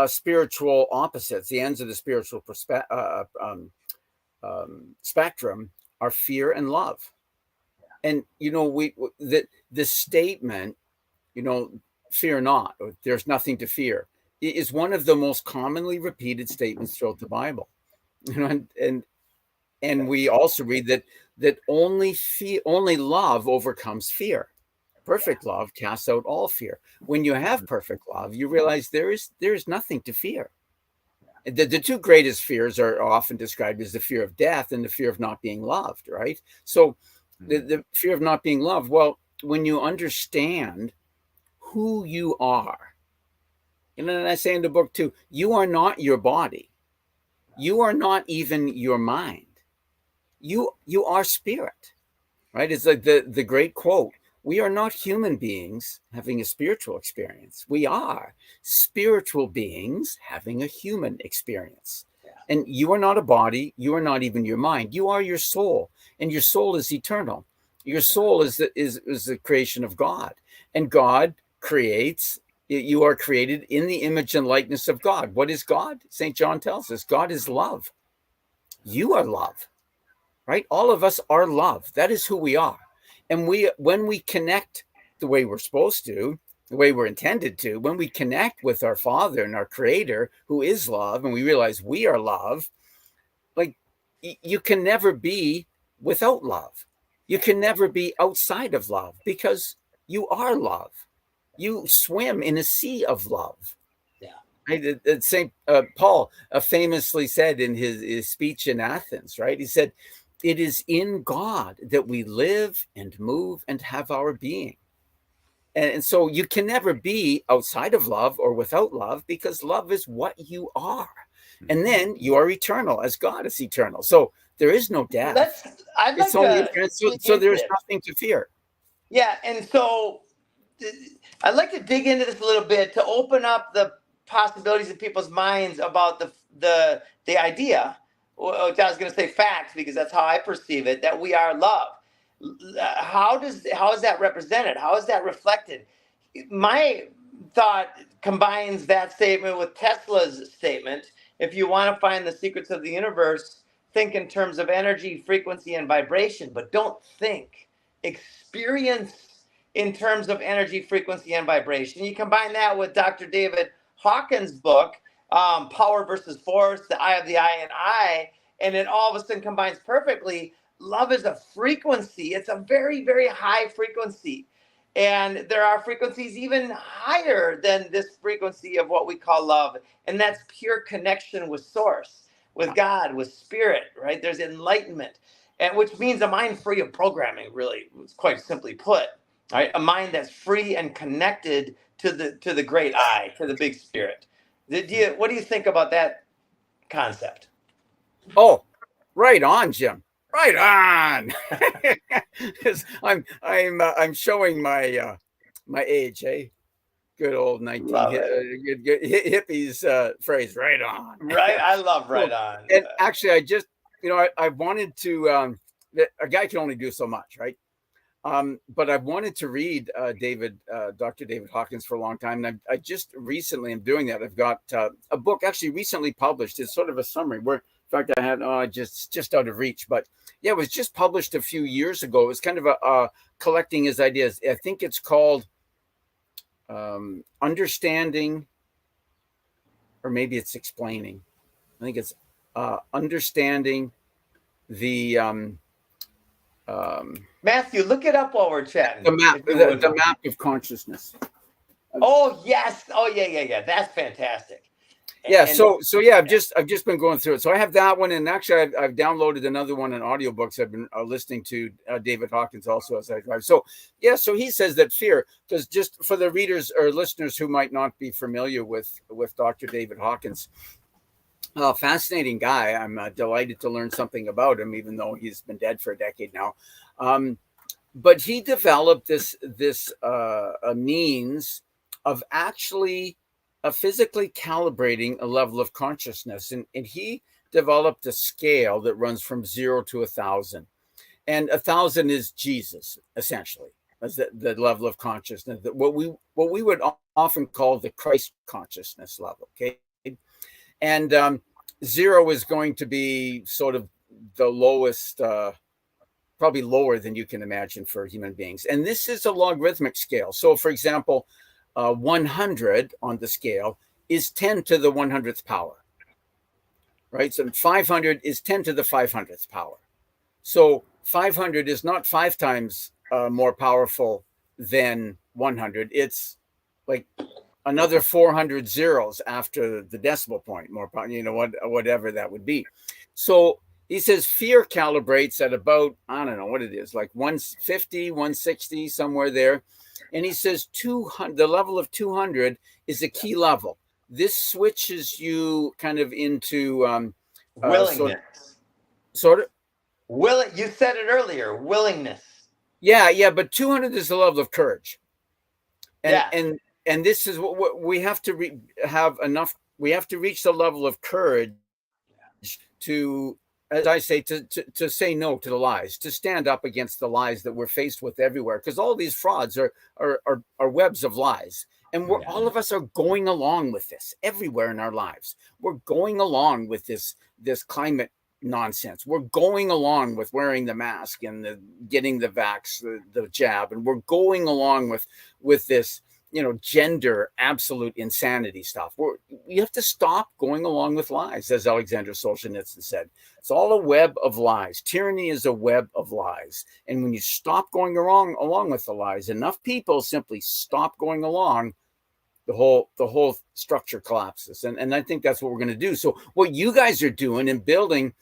spiritual opposites, the ends of the spiritual spectrum, are fear and love. And, the statement, fear not, or there's nothing to fear, is one of the most commonly repeated statements throughout the Bible. And we also read that only love overcomes fear. Perfect love casts out all fear. When you have perfect love, you realize there is nothing to fear. The 2 greatest fears are often described as the fear of death and the fear of not being loved, right? So the fear of not being loved, well, when you understand who you are, and I say in the book too, you are not your body. You are not even your mind. You are spirit, right? It's like the great quote, we are not human beings having a spiritual experience. We are spiritual beings having a human experience. And you are not a body. You are not even your mind. You are your soul, and your soul is eternal. Your soul is the creation of God, and God creates. You are created in the image and likeness of God. What is God? St. John tells us God is love. You are love, right? All of us are love. That is who we are. And when we connect the way we're supposed to, the way we're intended to, when we connect with our Father and our Creator, who is love, and we realize we are love, like you can never be without love. You can never be outside of love, because you are love. You swim in a sea of love. Right? St. Paul famously said in his speech in Athens, right? He said, it is in God that we live and move and have our being. And so you can never be outside of love or without love, because love is what you are. And then you are eternal as God is eternal. So there is no death. So there is nothing to fear. Yeah. And so I'd like to dig into this a little bit to open up the possibilities in people's minds about the idea, which I was going to say facts, because that's how I perceive it, that we are love. How is that represented? How is that reflected? My thought combines that statement with Tesla's statement. If you want to find the secrets of the universe, think in terms of energy, frequency, and vibration, but don't think. Experience in terms of energy, frequency, and vibration. You combine that with Dr. David Hawkins' book, Power versus Force, the eye of the I and I, and it all of a sudden combines perfectly. Love is a frequency. It's a very, very high frequency. And there are frequencies even higher than this frequency of what we call love. And that's pure connection with source, with God, with spirit, right? There's enlightenment, and which means a mind free of programming, really, quite simply put, right? A mind that's free and connected to the great I, to the big spirit. What do you think about that concept? Oh, right on, Jim. Right on. I'm showing my my age, eh? Good old 19 good hippies phrase. Right on. Right, I love right on. And actually, I just I wanted to. A guy can only do so much, right? But I've wanted to read Dr. David Hawkins for a long time, and I just recently am doing that. I've got a book actually recently published. It's sort of a summary where, in fact, I had just out of reach, but yeah, it was just published a few years ago. It was kind of a collecting his ideas. I think it's called Understanding, or maybe it's Explaining. I think it's Understanding the Matthew, look it up while we're chatting. The map of consciousness. Oh yes. Oh yeah. That's fantastic. Yeah. So yeah, I've just been going through it. So I have that one, and actually I've downloaded another one in audiobooks. I've been listening to David Hawkins also as I drive. So yeah, so he says that fear, because just for the readers or listeners who might not be familiar with Dr. David Hawkins, fascinating guy. I'm delighted to learn something about him, even though he's been dead for a decade now. But he developed this a means of actually physically calibrating a level of consciousness, and he developed a scale that runs from 0 to 1,000, and 1,000 is Jesus, essentially, as the level of consciousness, that what we would often call the Christ consciousness level. Okay. And 0 is going to be sort of the lowest, probably lower than you can imagine for human beings. And this is a logarithmic scale. So, for example, 100 on the scale is 10 to the 100th power, right? So 500 is 10 to the 500th power. So 500 is not 5 times more powerful than 100. It's like another 400 zeros after the decimal point, more, whatever that would be. So he says fear calibrates at about, I don't know what it is, like 150, 160, somewhere there. And he says 200, the level of 200 is a key level. This switches you kind of into willingness. Sort of. You said it earlier, willingness. Yeah, but 200 is the level of courage. And this is what we have to have enough. We have to reach the level of courage to, as I say, to say no to the lies, to stand up against the lies that we're faced with everywhere. Because all these frauds are webs of lies. And all of us are going along with this everywhere in our lives. We're going along with this climate nonsense. We're going along with wearing the mask and getting the vax, the jab. And we're going along with this, gender absolute insanity stuff. You have to stop going along with lies, as Alexander Solzhenitsyn said. It's all a web of lies. Tyranny is a web of lies. And when you stop going along with the lies, enough people simply stop going along, the whole structure collapses. And I think that's what we're going to do. So what you guys are doing and building,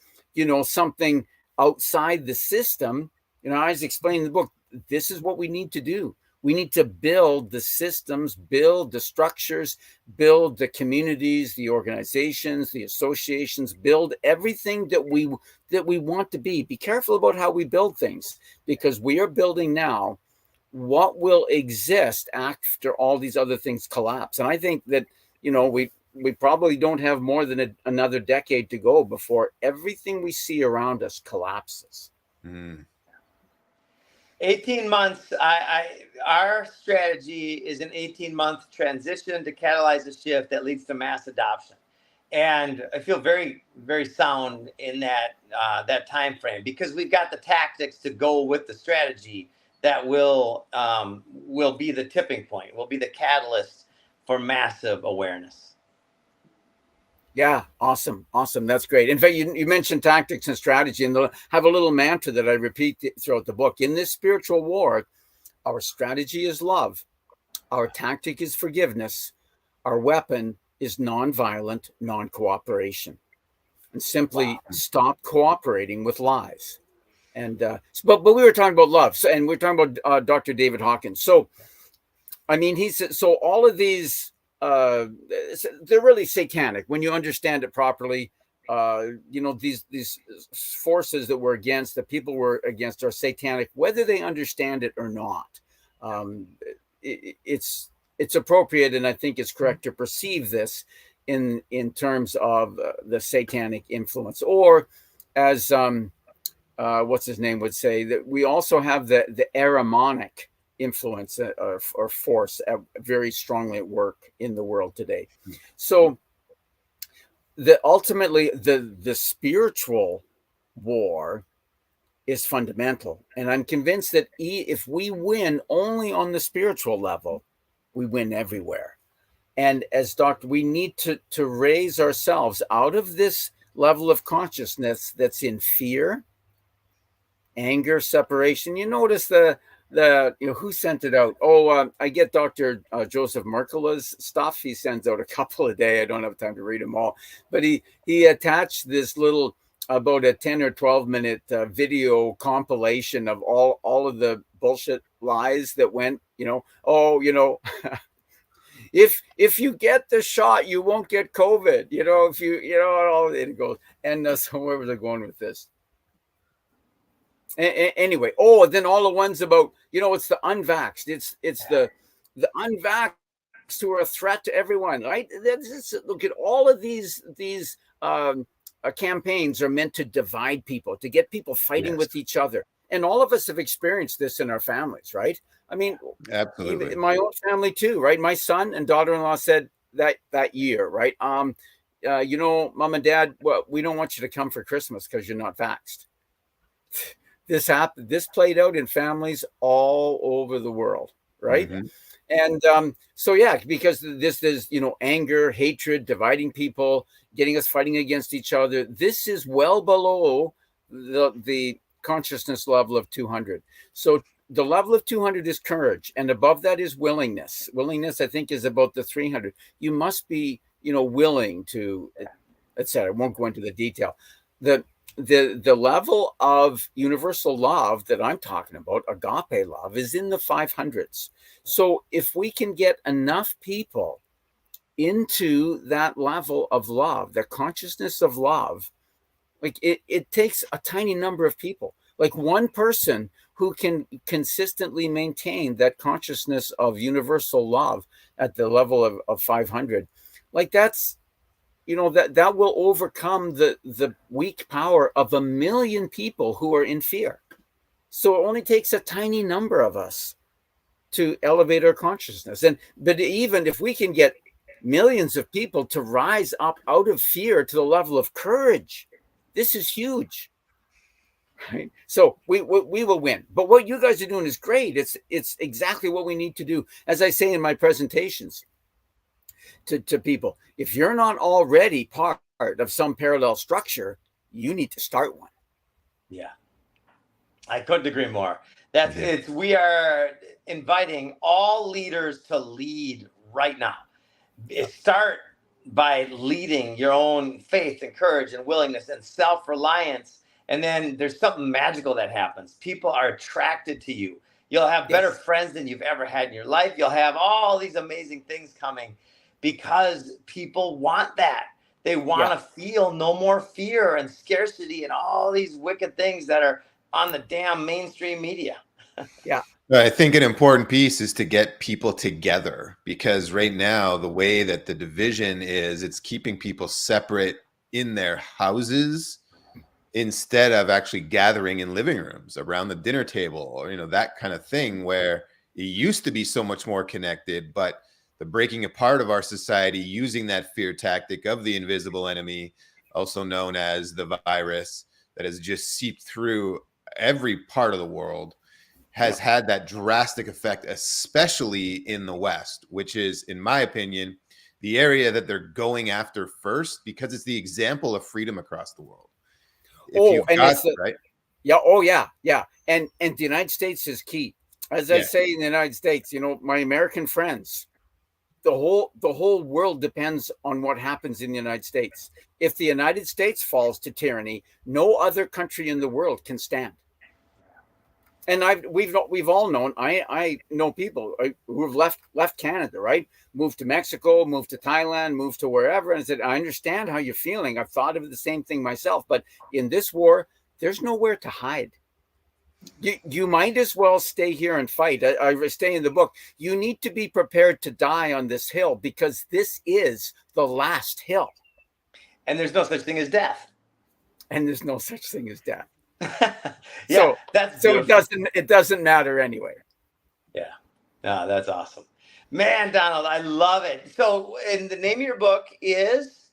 something outside the system, I was explaining in the book, this is what we need to do. We need to build the systems, build the structures, build the communities, the organizations, the associations, build everything that we want to be. Be careful about how we build things, because we are building now what will exist after all these other things collapse. And I think that, we probably don't have more than another decade to go before everything we see around us collapses. 18 months. Our strategy is an 18-month transition to catalyze a shift that leads to mass adoption, and I feel very, very sound in that time frame, because we've got the tactics to go with the strategy that will be the tipping point, will be the catalyst for massive awareness. Yeah, awesome. That's great. In fact, you mentioned tactics and strategy, and I have a little mantra that I repeat throughout the book. In this spiritual war, our strategy is love, our tactic is forgiveness, our weapon is nonviolent non-cooperation. And simply stop cooperating with lies. And but we were talking about love, and we were talking about Dr. David Hawkins. So I mean, so all of these they're really satanic when you understand it properly. These forces that we're against, that people were against, are satanic, whether they understand it or not. It's appropriate, and I think it's correct to perceive this in terms of the satanic influence, or as what's his name would say, that we also have the Ahrimanic influence or force very strongly at work in the world today. So ultimately the spiritual war is fundamental, and I'm convinced that if we win only on the spiritual level, we win everywhere. And as doctor, we need to raise ourselves out of this level of consciousness that's in fear, anger, separation. You notice the who sent it out? I get Dr. Joseph Merkela's stuff. He sends out a couple a day. I don't have time to read them all, but he attached this little about a 10 or 12 minute video compilation of all of the bullshit lies that went, if you get the shot, you won't get COVID. If all it goes. And so where was I going with this? Anyway, then all the ones about, it's the unvaxxed. It's the unvaxxed who are a threat to everyone, right? Look at all of these campaigns are meant to divide people, to get people fighting with each other. And all of us have experienced this in our families, right? I mean, absolutely. In my own family too, right? My son and daughter-in-law said that year, right? Mom and dad, well, we don't want you to come for Christmas because you're not vaxxed. This happened. This played out in families all over the world, right? Mm-hmm. And so yeah, because this is anger, hatred, dividing people, getting us fighting against each other. This is well below the consciousness level of 200. So the level of 200 is courage, and above that is willingness. Willingness, I think, is about the 300. You must be, willing to, etc. I won't go into the detail. The level of universal love that I'm talking about, agape love, is in the 500s. So if we can get enough people into that level of love, the consciousness of love, like it takes a tiny number of people, like one person who can consistently maintain that consciousness of universal love at the level of 500. Like that's, that will overcome the weak power of 1 million people who are in fear. So it only takes a tiny number of us to elevate our consciousness. But even if we can get millions of people to rise up out of fear to the level of courage, this is huge. Right? So we will win. But what you guys are doing is great. It's exactly what we need to do. As I say in my presentations to people, if you're not already part of some parallel structure, you need to start one. Yeah, I couldn't agree more. We are inviting all leaders to lead right now. Start by leading your own faith and courage and willingness and self-reliance. And then there's something magical that happens. People are attracted to you. You'll have better friends than you've ever had in your life. You'll have all these amazing things coming because people want that. They want to feel no more fear and scarcity and all these wicked things that are on the damn mainstream media. Yeah. I think an important piece is to get people together, because right now, the way that the division is, it's keeping people separate in their houses instead of actually gathering in living rooms around the dinner table, or, that kind of thing, where it used to be so much more connected, but the breaking apart of our society using that fear tactic of the invisible enemy, also known as the virus, that has just seeped through every part of the world, has had that drastic effect, especially in the West, which is, in my opinion, the area that they're going after first, because it's the example of freedom across the world. If Oh, you've and got, it's the, right? yeah, oh yeah, yeah. And the United States is key. As I Yeah. say in the United States, you know, my American friends, the whole world depends on what happens in the United States. If the United States falls to tyranny, no other country in the world can stand. And we've all known, I know people who have left Canada, right? Moved to Mexico, moved to Thailand, moved to wherever, and said, I understand how you're feeling. I've thought of the same thing myself, but in this war, there's nowhere to hide. You might as well stay here and fight. I stay in the book. You need to be prepared to die on this hill, because this is the last hill. And there's no such thing as death. And there's no such thing as death. Yeah, that's so beautiful. it doesn't matter anyway. Yeah. No, that's awesome. Man, Donald, I love it. So, and the name of your book is?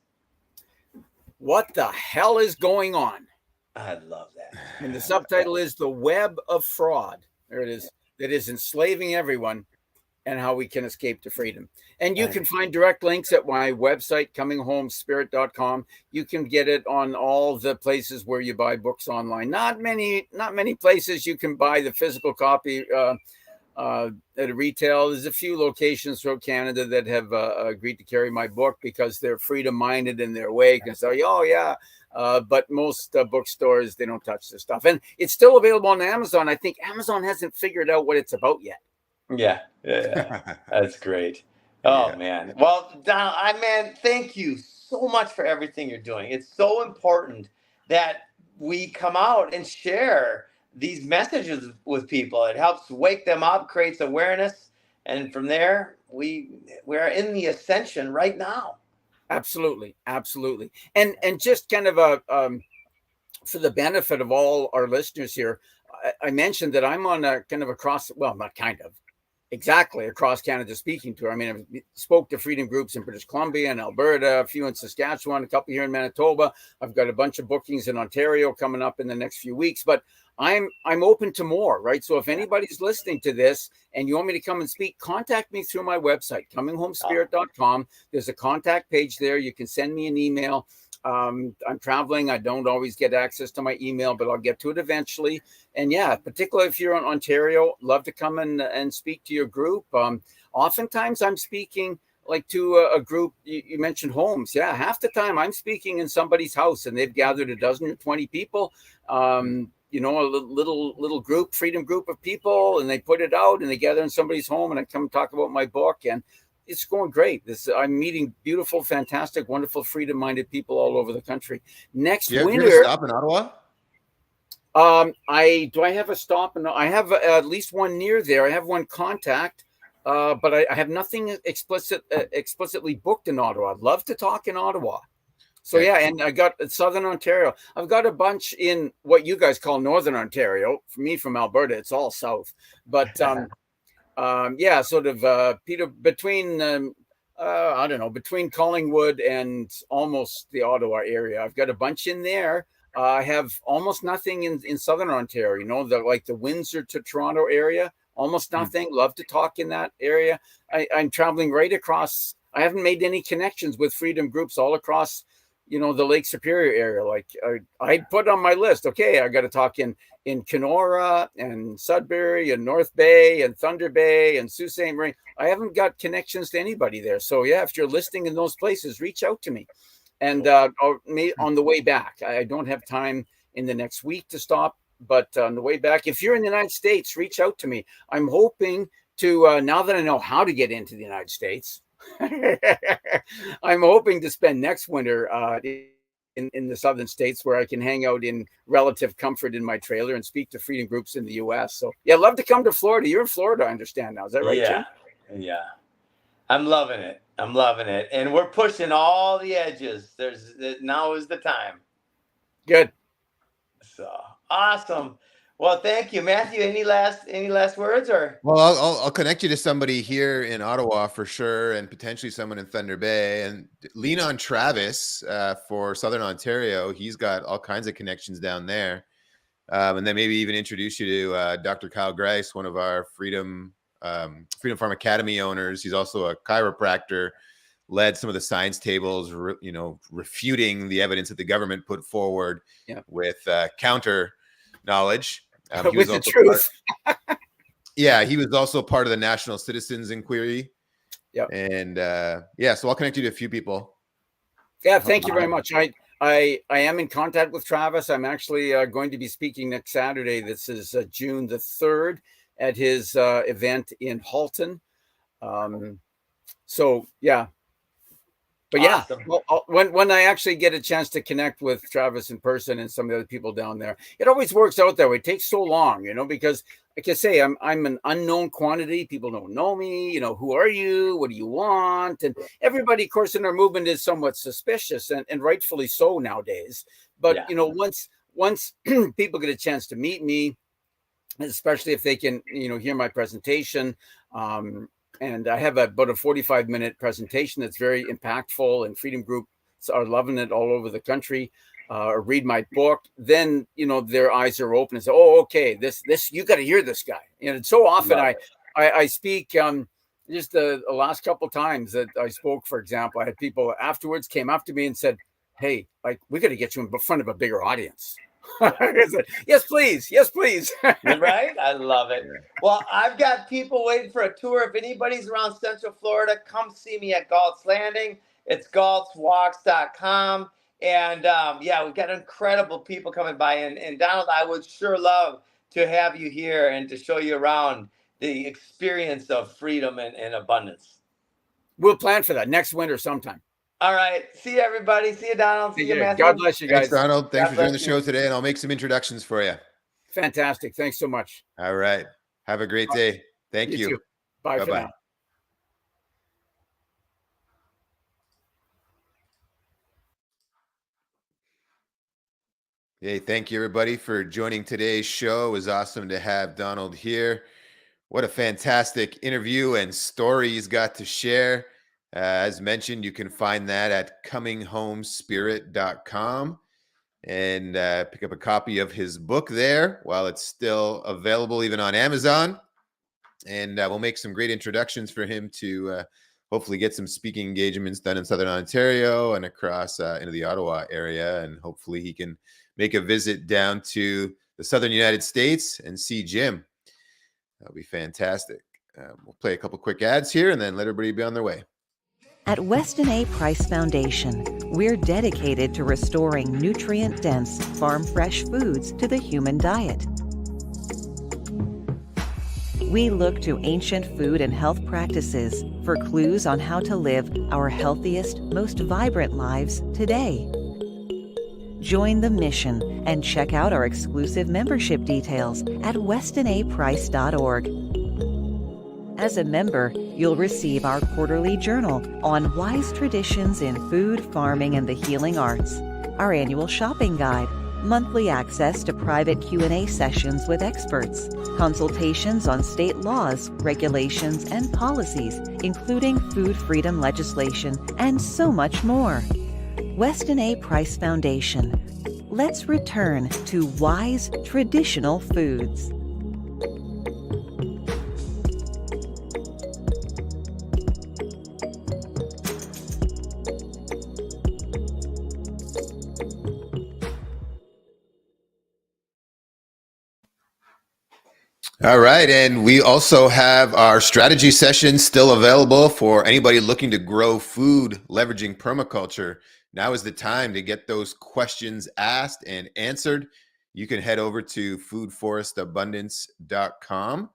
What the hell is going on? I love that. And the subtitle is The Web of Fraud. There it is. That is enslaving everyone, and how we can escape to freedom. And you can find direct links at my website, cominghomespirit.com. You can get it on all the places where you buy books online. Not many places you can buy the physical copy at a retail. There's a few locations throughout Canada that have agreed to carry my book because they're freedom-minded in their way. And say, oh yeah, but most bookstores, they don't touch this stuff. And it's still available on Amazon. I think Amazon hasn't figured out what it's about yet. Yeah. That's great. Oh Yeah. man. Well, Donald, man, thank you so much for everything you're doing. It's so important that we come out and share these messages with people. It helps wake them up, creates awareness, and from there we're in the ascension right now. Absolutely. And just kind of a for the benefit of all our listeners here, I mentioned that I'm on a kind of across, well, not kind of, exactly across Canada speaking tour. I mean, I spoke to freedom groups in British Columbia and Alberta, a few in Saskatchewan, a couple here in Manitoba. I've got a bunch of bookings in Ontario coming up in the next few weeks, but I'm open to more, right? So if anybody's listening to this and you want me to come and speak, contact me through my website, cominghomespirit.com. There's a contact page there. You can send me an email. I'm traveling. I don't always get access to my email, but I'll get to it eventually. And yeah, particularly if you're in Ontario, love to come and speak to your group. Oftentimes I'm speaking like to a group. You mentioned homes. Yeah, half the time I'm speaking in somebody's house and they've gathered a dozen or 20 people. You know, a little group, freedom group of people, and they put it out and they gather in somebody's home, and I come talk about my book, and it's going great. I'm meeting beautiful, fantastic, wonderful, freedom-minded people all over the country. Next You winter, ever stop in Ottawa? I have a stop, and I have at least one near there. I have one contact, but I have nothing explicitly booked in Ottawa. I'd love to talk in Ottawa. So yeah, and I got Southern Ontario. I've got a bunch in what you guys call Northern Ontario. For me, from Alberta, it's all south. But yeah, sort of Peter, between I don't know, between Collingwood and almost the Ottawa area. I've got a bunch in there. I have almost nothing in Southern Ontario. You know, like the Windsor to Toronto area. Almost nothing. Love to talk in that area. I'm traveling right across. I haven't made any connections with freedom groups all across, you know, the Lake Superior area. Like I put on my list, okay, I got to talk in Kenora and Sudbury and North Bay and Thunder Bay and Sault Ste. Marie. I haven't got connections to anybody there. So yeah, if you're listing in those places, reach out to me. And on the way back, I don't have time in the next week to stop, but on the way back, if you're in the United States, reach out to me. I'm hoping to, now that I know how to get into the United States, I'm hoping to spend next winter in the southern states where I can hang out in relative comfort in my trailer and speak to freedom groups in the U.S. So yeah, love to come to Florida. You're in Florida, I understand now. Is that right, Jim? Yeah. I'm loving it. And we're pushing all the edges. Now is the time. Good. So awesome. Well, thank you, Matthew. Any last words, or? Well, I'll connect you to somebody here in Ottawa for sure, and potentially someone in Thunder Bay. And lean on Travis for Southern Ontario. He's got all kinds of connections down there. And then maybe even introduce you to Dr. Kyle Grice, one of our Freedom Farm Academy owners. He's also a chiropractor, led some of the science tables, refuting the evidence that the government put forward with counter knowledge. With the truth. He was also part of the National Citizens Inquiry. Yeah. And so I'll connect you to a few people. Yeah, thank you very much. I am in contact with Travis. I'm actually going to be speaking next Saturday. This is June the 3rd at his event in Halton. So yeah. But awesome. When I actually get a chance to connect with Travis in person and some of the other people down there, it always works out that way. It takes so long, because like I say, I'm an unknown quantity. People don't know me. Who are you? What do you want? And everybody, of course, in our movement is somewhat suspicious, and rightfully so nowadays. But once people get a chance to meet me, especially if they can, hear my presentation. And I have about a 45-minute presentation that's very impactful, and Freedom Groups are loving it all over the country. Read my book, then their eyes are open and say, "Oh, okay, this you got to hear this guy." And so often I speak. Just the last couple times that I spoke, for example, I had people afterwards came up to me and said, "Hey, we got to get you in front of a bigger audience." I said, yes, please. Right? I love it. Well, I've got people waiting for a tour. If anybody's around Central Florida, come see me at Galt's Landing. It's galtswalks.com. And we've got incredible people coming by. And Donald, I would sure love to have you here and to show you around the experience of freedom and abundance. We'll plan for that next winter sometime. All right. See you, everybody. See you, Donald. See you, Matthew. God bless you guys. Thanks, Donald. Thanks for joining the show today, and I'll make some introductions for you. Fantastic. Thanks so much. All right. Have a great day. Thank you. Too. Bye for now. Hey, thank you, everybody, for joining today's show. It was awesome to have Donald here. What a fantastic interview and story he's got to share. As mentioned, you can find that at cominghomespirit.com and pick up a copy of his book there while it's still available, even on Amazon. And we'll make some great introductions for him to hopefully get some speaking engagements done in Southern Ontario and across into the Ottawa area. And hopefully he can make a visit down to the Southern United States and see Jim. That'll be fantastic. We'll play a couple quick ads here and then let everybody be on their way. At Weston A. Price Foundation, we're dedicated to restoring nutrient-dense, farm-fresh foods to the human diet. We look to ancient food and health practices for clues on how to live our healthiest, most vibrant lives today. Join the mission and check out our exclusive membership details at westonaprice.org. As a member, you'll receive our quarterly journal on wise traditions in food, farming, and the healing arts, our annual shopping guide, monthly access to private Q&A sessions with experts, consultations on state laws, regulations, and policies, including food freedom legislation, and so much more. Weston A. Price Foundation. Let's return to wise, traditional foods. All right. And we also have our strategy session still available for anybody looking to grow food leveraging permaculture. Now is the time to get those questions asked and answered. You can head over to foodforestabundance.com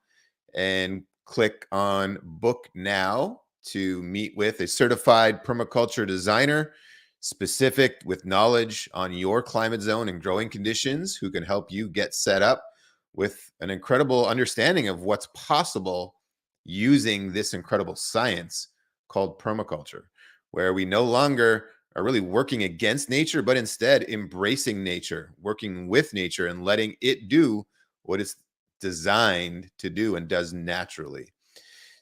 and click on book now to meet with a certified permaculture designer specific with knowledge on your climate zone and growing conditions who can help you get set up with an incredible understanding of what's possible using this incredible science called permaculture, where we no longer are really working against nature, but instead embracing nature, working with nature and letting it do what it's designed to do and does naturally.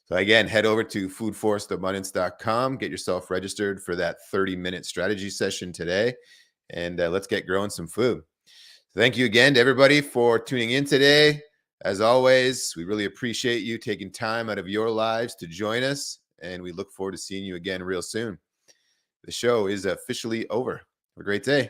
So again, head over to foodforestabundance.com, get yourself registered for that 30-minute strategy session today, and let's get growing some food. Thank you again to everybody for tuning in today. As always, we really appreciate you taking time out of your lives to join us, and we look forward to seeing you again real soon. The show is officially over. Have a great day.